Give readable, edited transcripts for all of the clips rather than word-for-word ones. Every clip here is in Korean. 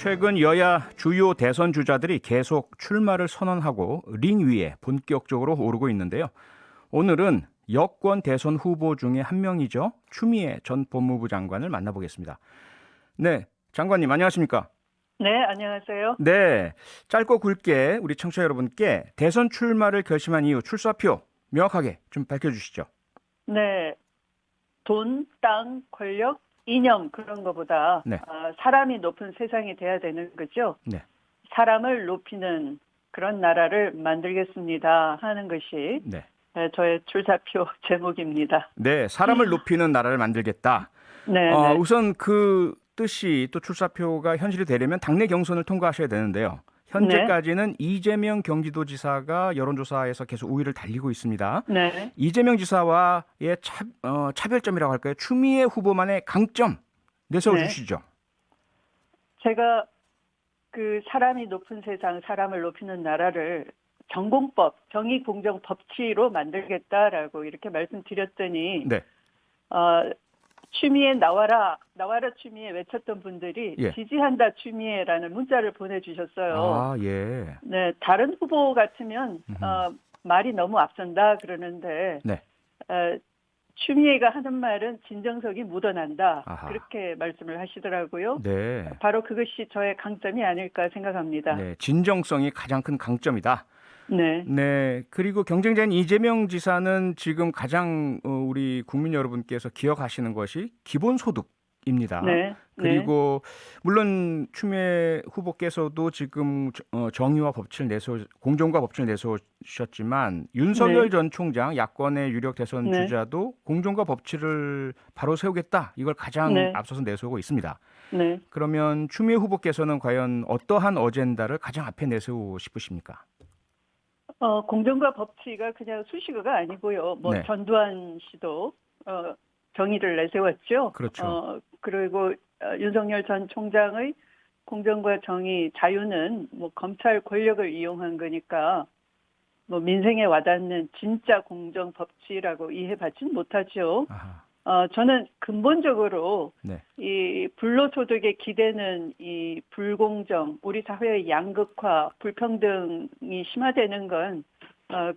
최근 여야 주요 대선 주자들이 계속 출마를 선언하고 링 위에 본격적으로 오르고 있는데요. 오늘은 여권 대선 후보 중에 한 명이죠. 추미애 전 법무부 장관을 만나보겠습니다. 네, 장관님 안녕하십니까? 네, 안녕하세요. 네, 짧고 굵게 우리 청취자 여러분께 대선 출마를 결심한 이유, 출사표 명확하게 좀 밝혀주시죠. 네, 돈, 땅, 권력, 이념 그런 거보다 네. 사람이 높은 세상이 돼야 되는 거죠. 네. 사람을 높이는 그런 나라를 만들겠습니다 하는 것이 네. 저의 출사표 제목입니다. 네, 사람을 높이는 나라를 만들겠다. 네, 네. 우선 그 뜻이 또 출사표가 현실이 되려면 당내 경선을 통과하셔야 되는데요. 현재까지는 이재명 경기도지사가 여론조사에서 계속 우위를 달리고 있습니다. 네. 이재명 지사와의 차별점이라고 할까요? 추미애 후보만의 강점 내세워 주시죠. 제가 그 사람이 높은 세상, 사람을 높이는 나라를 정공법, 정의, 공정, 법치로 만들겠다라고 이렇게 말씀드렸더니 네. 추미애 나와라 추미애 외쳤던 분들이 예. 지지한다 추미애라는 문자를 보내주셨어요. 아, 예. 네, 다른 후보 같으면 말이 너무 앞선다 그러는데 네. 추미애가 하는 말은 진정성이 묻어난다. 아하. 그렇게 말씀을 하시더라고요. 네. 바로 그것이 저의 강점이 아닐까 생각합니다. 네, 진정성이 가장 큰 강점이다. 네. 네. 그리고 경쟁자인 이재명 지사는 지금 가장 우리 국민 여러분께서 기억하시는 것이 기본소득입니다. 네. 그리고 물론 추미애 후보께서도 지금 정의와 법치를 공정과 법치를 내세우셨지만 윤석열 네. 전 총장 야권의 유력 대선 네. 주자도 공정과 법치를 바로 세우겠다. 이걸 가장 네. 앞서서 내세우고 있습니다. 네. 그러면 추미애 후보께서는 과연 어떠한 어젠다를 가장 앞에 내세우고 싶으십니까? 공정과 법치가 그냥 수식어가 아니고요. 뭐 네. 전두환 씨도 정의를 내세웠죠. 그렇죠. 그리고 윤석열 전 총장의 공정과 정의, 자유는 뭐 검찰 권력을 이용한 거니까 뭐 민생에 와닿는 진짜 공정 법치라고 이해받지는 못하죠. 아하. 저는 근본적으로 네. 이 불로소득에 기대는 이 불공정, 우리 사회의 양극화, 불평등이 심화되는 건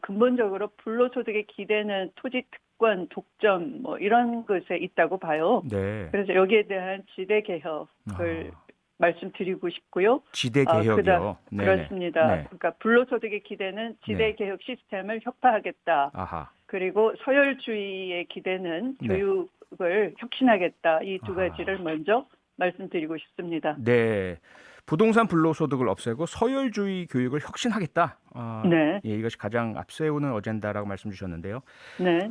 근본적으로 불로소득에 기대는 토지 특권, 독점 뭐 이런 것에 있다고 봐요. 네. 그래서 여기에 대한 지대 개혁을 말씀드리고 싶고요. 지대 개혁이요. 네네. 그렇습니다. 네. 그러니까 불로소득의 기대는 지대 네. 개혁 시스템을 혁파하겠다. 아하. 그리고 서열주의의 기대는 네. 교육을 혁신하겠다. 이 두 아하. 가지를 먼저 말씀드리고 싶습니다. 네. 부동산 불로소득을 없애고 서열주의 교육을 혁신하겠다. 네. 예, 이것이 가장 앞세우는 어젠다라고 말씀 주셨는데요. 네.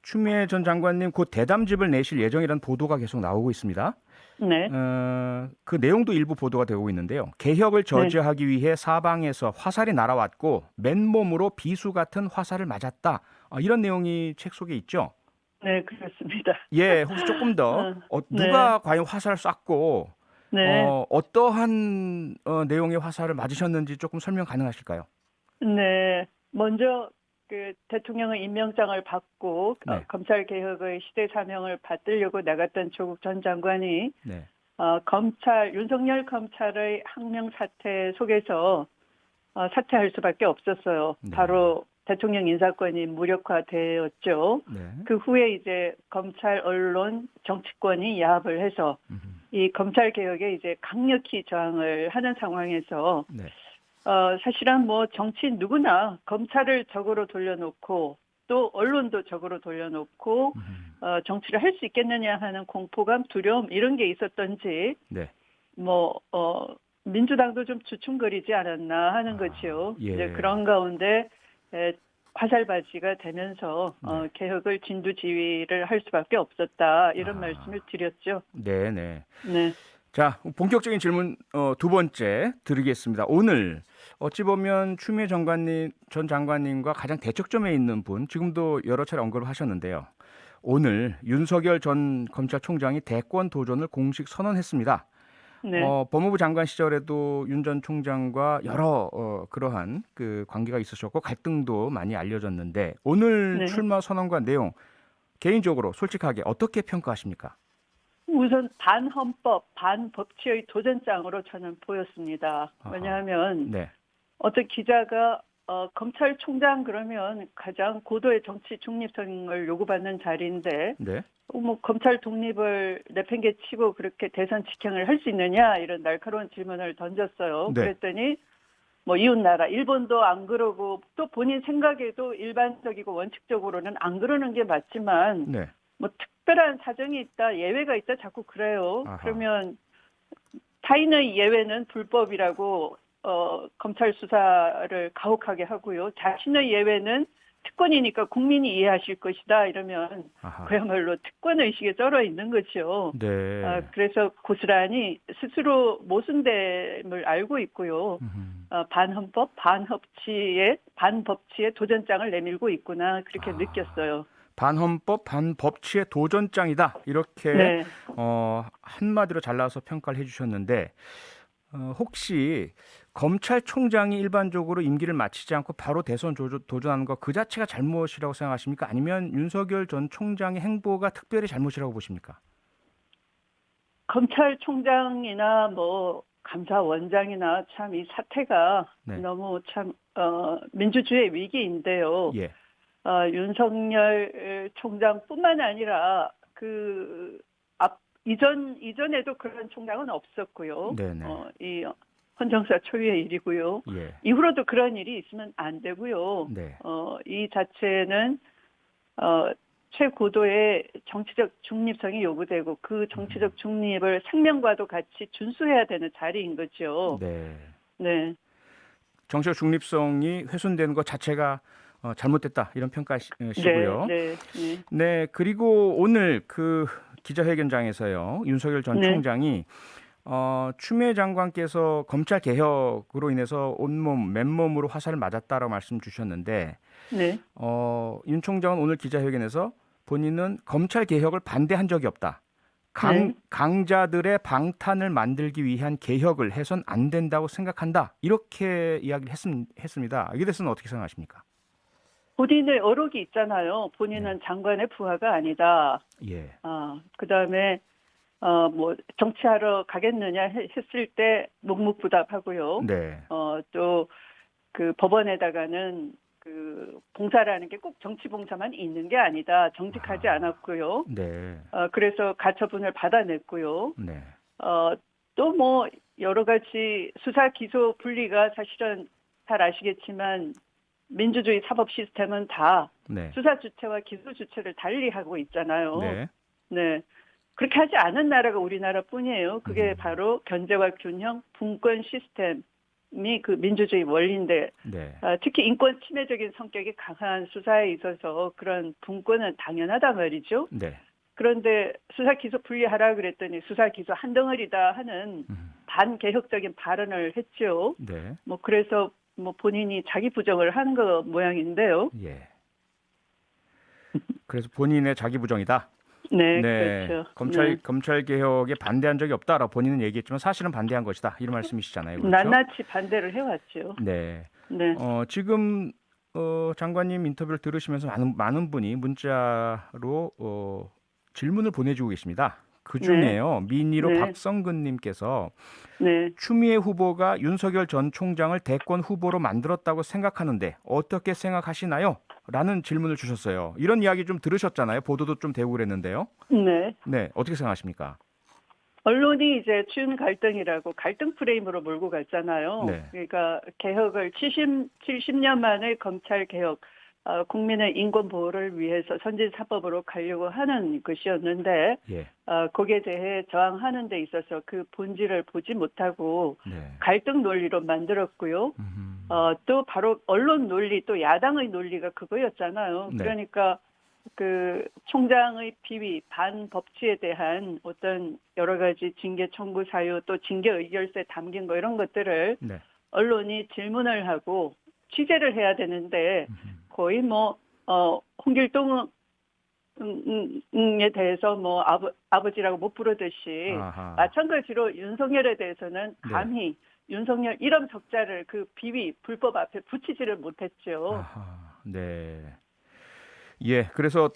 추미애 전 장관님 곧 대담집을 내실 예정이라는 보도가 계속 나오고 있습니다. 네. 그 내용도 일부 보도가 되고 있는데요. 개혁을 저지하기 위해 사방에서 화살이 날아왔고 맨몸으로 비수 같은 화살을 맞았다. 이런 내용이 책 속에 있죠. 네, 그렇습니다. 예, 혹시 조금 더 누가 과연 화살을 쐈고 네. 어떠한 내용의 화살을 맞으셨는지 조금 설명 가능하실까요? 네. 먼저 그 대통령의 임명장을 받고 네. 검찰 개혁의 시대 사명을 받들려고 나갔던 조국 전 장관이 네. 윤석열 검찰의 항명 사태 속에서 사퇴할 수밖에 없었어요. 네. 바로 대통령 인사권이 무력화되었죠. 네. 그 후에 이제 검찰, 언론, 정치권이 야합을 해서 이 검찰 개혁에 이제 강력히 저항을 하는 상황에서 네. 사실은 뭐 정치인 누구나 검찰을 적으로 돌려놓고 또 언론도 적으로 돌려놓고 정치를 할 수 있겠느냐 하는 공포감, 두려움 이런 게 있었던지 네. 민주당도 좀 주춤거리지 않았나 하는 거죠. 예. 이제 그런 가운데 화살바지가 되면서 개혁을 진두지휘를 할 수밖에 없었다 이런 말씀을 드렸죠. 네, 네. 네. 자, 본격적인 질문 두 번째 드리겠습니다. 오늘 어찌 보면 추미애 전 장관님과 가장 대척점에 있는 분, 지금도 여러 차례 언급을 하셨는데요. 오늘 윤석열 전 검찰총장이 대권 도전을 공식 선언했습니다. 네. 법무부 장관 시절에도 윤 전 총장과 여러 그러한 그 관계가 있으셨고 갈등도 많이 알려졌는데 오늘 네. 출마 선언과 내용 개인적으로 솔직하게 어떻게 평가하십니까? 우선 반헌법, 반법치의 도전장으로 저는 보였습니다. 아하. 왜냐하면 네. 어떤 기자가 검찰총장 그러면 가장 고도의 정치 중립성을 요구받는 자리인데 네. 뭐 검찰 독립을 내팽개치고 그렇게 대선 직행을 할 수 있느냐 이런 날카로운 질문을 던졌어요. 네. 그랬더니 뭐 이웃나라 일본도 안 그러고 또 본인 생각에도 일반적이고 원칙적으로는 안 그러는 게 맞지만 네. 뭐 특별한 사정이 있다 예외가 있다 자꾸 그래요. 아하. 그러면 타인의 예외는 불법이라고 검찰 수사를 가혹하게 하고요. 자신의 예외는 특권이니까 국민이 이해하실 것이다 이러면 아하. 그야말로 특권 의식에 쩔어 있는 거죠. 네. 그래서 고스란히 스스로 모순됨을 알고 있고요. 반헌법, 반법치의 도전장을 내밀고 있구나 그렇게 느꼈어요. 반헌법, 반법치의 도전장이다. 이렇게 네. 한마디로 잘라서 평가를 해주셨는데 혹시 검찰총장이 일반적으로 임기를 마치지 않고 바로 대선 도전하는 것 그 자체가 잘못이라고 생각하십니까? 아니면 윤석열 전 총장의 행보가 특별히 잘못이라고 보십니까? 검찰총장이나 뭐 감사원장이나 참 이 사태가 네. 너무 참 민주주의의 위기인데요. 예. 윤석열 총장뿐만 아니라 그 이전에도 그런 총장은 없었고요. 네네. 이 헌정사 초유의 일이고요. 예. 이후로도 그런 일이 있으면 안 되고요. 네. 이 자체는 최고도의 정치적 중립성이 요구되고 그 정치적 중립을 생명과도 같이 준수해야 되는 자리인 거죠. 네. 네. 정치적 중립성이 훼손되는 것 자체가 잘못됐다 이런 평가시고요. 네. 네. 네, 그리고 오늘 그 기자회견장에서요 윤석열 전 네. 총장이 추미애 장관께서 검찰 개혁으로 인해서 온몸 맨몸으로 화살을 맞았다라고 말씀 주셨는데 네. 윤 총장은 오늘 기자회견에서 본인은 검찰 개혁을 반대한 적이 없다. 네. 강자들의 방탄을 만들기 위한 개혁을 해선 안 된다고 생각한다. 이렇게 이야기를 했습니다. 이에 대해서는 어떻게 생각하십니까? 본인의 어록이 있잖아요. 본인은 장관의 부하가 아니다. 예. 그다음에 뭐 정치하러 가겠느냐 했을 때 묵묵부답하고요. 네. 또 그 법원에다가는 그 봉사라는 게 꼭 정치 봉사만 있는 게 아니다. 정직하지 않았고요. 네. 그래서 가처분을 받아냈고요. 네. 또 뭐 여러 가지 수사 기소 분리가 사실은 잘 아시겠지만 민주주의 사법 시스템은 다 네. 수사 주체와 기소 주체를 달리하고 있잖아요. 네. 네. 그렇게 하지 않은 나라가 우리나라뿐이에요. 그게 바로 견제와 균형, 분권 시스템이 그 민주주의 원리인데 네. 특히 인권 침해적인 성격이 강한 수사에 있어서 그런 분권은 당연하다 말이죠. 네. 그런데 수사 기소 분리하라 그랬더니 수사 기소 한 덩어리다 하는 반개혁적인 발언을 했죠. 네. 뭐 그래서 뭐 본인이 자기 부정을 한 거 모양인데요. 예. 그래서 본인의 자기 부정이다. 네, 네. 그렇죠. 검찰 개혁에 반대한 적이 없다라고 본인은 얘기했지만 사실은 반대한 것이다. 이런 말씀이시잖아요. 그렇죠? 낱낱이 반대를 해왔죠. 네. 네. 지금 장관님 인터뷰를 들으시면서 많은 분이 문자로 질문을 보내주고 계십니다. 그 중에요. 민희로 네. 박성근님께서 네. 추미애 후보가 윤석열 전 총장을 대권 후보로 만들었다고 생각하는데 어떻게 생각하시나요? 라는 질문을 주셨어요. 이런 이야기 좀 들으셨잖아요. 보도도 좀 되고 그랬는데요. 네. 네, 어떻게 생각하십니까? 언론이 이제 추운 갈등이라고 갈등 프레임으로 몰고 갔잖아요. 네. 그러니까 개혁을 70년 만에 검찰 개혁, 국민의 인권 보호를 위해서 선진 사법으로 가려고 하는 것이었는데 예. 거기에 대해 저항하는 데 있어서 그 본질을 보지 못하고 네. 갈등 논리로 만들었고요. 또 바로 언론 논리 또 야당의 논리가 그거였잖아요. 네. 그러니까 그 총장의 비위 반법치에 대한 어떤 여러 가지 징계 청구 사유 또 징계 의결서에 담긴 거 이런 것들을 네. 언론이 질문을 하고 취재를 해야 되는데 거의 뭐 홍길동에 대해서 뭐 아버지라고 못 부르듯이 아하. 마찬가지로 윤석열에 대해서는 감히 윤석열 이름 적자를 그 비위 불법 앞에 붙이지를 못했죠. 아하. 네. 예, 그래서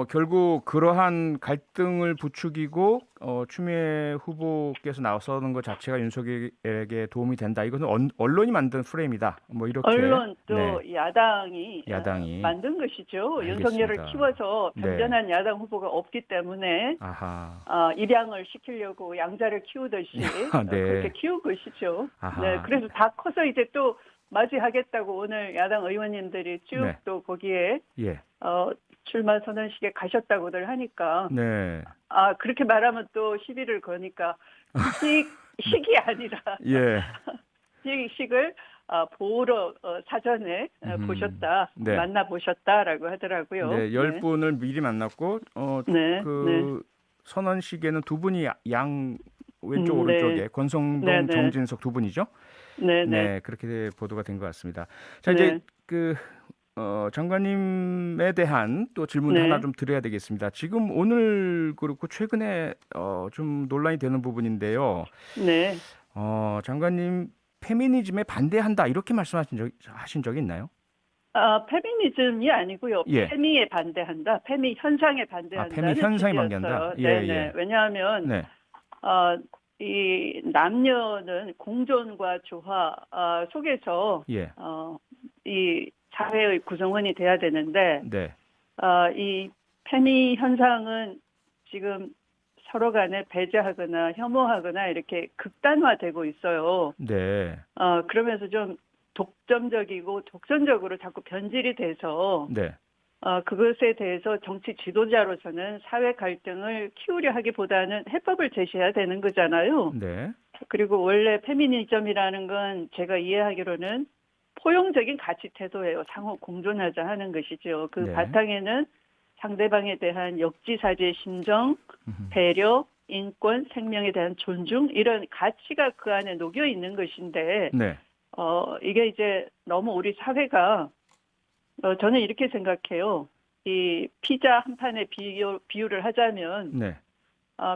결국 그러한 갈등을 부추기고 추미애 후보께서 나서는 것 자체가 윤석열에게 도움이 된다. 이것은 언론이 만든 프레임이다. 뭐 이렇게 언론 또 네, 야당이 야당이 만든 것이죠. 알겠습니다. 윤석열을 키워서 네. 변변한 야당 후보가 없기 때문에 아하. 입양을 시키려고 양자를 키우듯이 네. 그렇게 키운 것이죠. 아하. 네, 그래서 다 커서 이제 또 맞이하겠다고 오늘 야당 의원님들이 쭉 네. 또 거기에 예. 출마 선언식에 가셨다고들 하니까 네. 그렇게 말하면 또 시비를 거니까 식이 아니라 예. 식을 보러 사전에 보셨다, 네. 만나보셨다라고 하더라고요. 네, 10분을 미리 만났고 네, 그 선언식에는 두 분이 양 왼쪽 네. 오른쪽에 권성동, 네, 네. 정진석 두 분이죠. 네, 네. 네, 그렇게 보도가 된 것 같습니다. 자, 네. 이제 그 장관님에 대한 또 질문 네. 하나 좀 드려야 되겠습니다. 지금 오늘 그렇고 최근에 좀 논란이 되는 부분인데요. 네. 장관님 페미니즘에 반대한다 이렇게 하신 적이 있나요? 페미니즘이 아니고요. 예. 페미에 반대한다. 페미 현상에 반대한다. 페미 현상에 반대한다. 예, 네, 네. 예. 왜냐하면 네. 이 남녀는 공존과 조화 속에서 예. 이 사회의 구성원이 돼야 되는데 네. 이 페미 현상은 지금 서로 간에 배제하거나 혐오하거나 이렇게 극단화되고 있어요. 네. 그러면서 좀 독점적이고 독선적으로 자꾸 변질이 돼서 네. 그것에 대해서 정치 지도자로서는 사회 갈등을 키우려 하기보다는 해법을 제시해야 되는 거잖아요. 네. 그리고 원래 페미니즘이라는 건 제가 이해하기로는 포용적인 가치 태도예요. 상호 공존하자 하는 것이죠. 그 네. 바탕에는 상대방에 대한 역지사지의 심정, 배려, 인권, 생명에 대한 존중 이런 가치가 그 안에 녹여 있는 것인데 네. 이게 이제 너무 우리 사회가 저는 이렇게 생각해요. 이 피자 한 판의 비유를 하자면 네.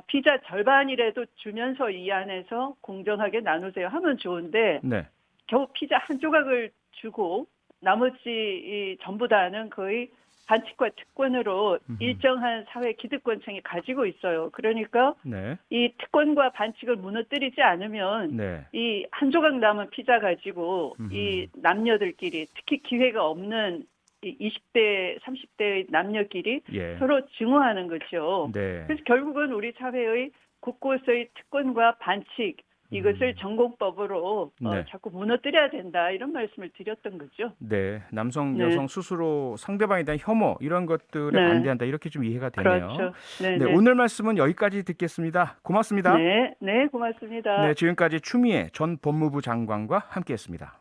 피자 절반이라도 주면서 이 안에서 공정하게 나누세요 하면 좋은데 네. 겨우 피자 한 조각을 주고 나머지 이 전부 다는 거의 반칙과 특권으로 일정한 사회 기득권층이 가지고 있어요. 그러니까 네. 이 특권과 반칙을 무너뜨리지 않으면 네. 이 한 조각 남은 피자 가지고 이 남녀들끼리 특히 기회가 없는 이 20대, 30대의 남녀끼리 예. 서로 증오하는 거죠. 네. 그래서 결국은 우리 사회의 곳곳의 특권과 반칙 이것을 전공법으로 네. 자꾸 무너뜨려야 된다 이런 말씀을 드렸던 거죠. 네. 남성, 네. 여성 스스로 상대방에 대한 혐오 이런 것들에 네. 반대한다 이렇게 좀 이해가 되네요. 그렇죠. 네, 네, 네. 오늘 말씀은 여기까지 듣겠습니다. 고맙습니다. 네, 네, 고맙습니다. 네, 지금까지 추미애 전 법무부 장관과 함께했습니다.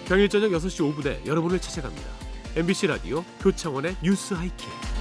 평일 저녁 6시 5분에 여러분을 찾아갑니다. MBC 라디오 표창원의 뉴스 하이킥.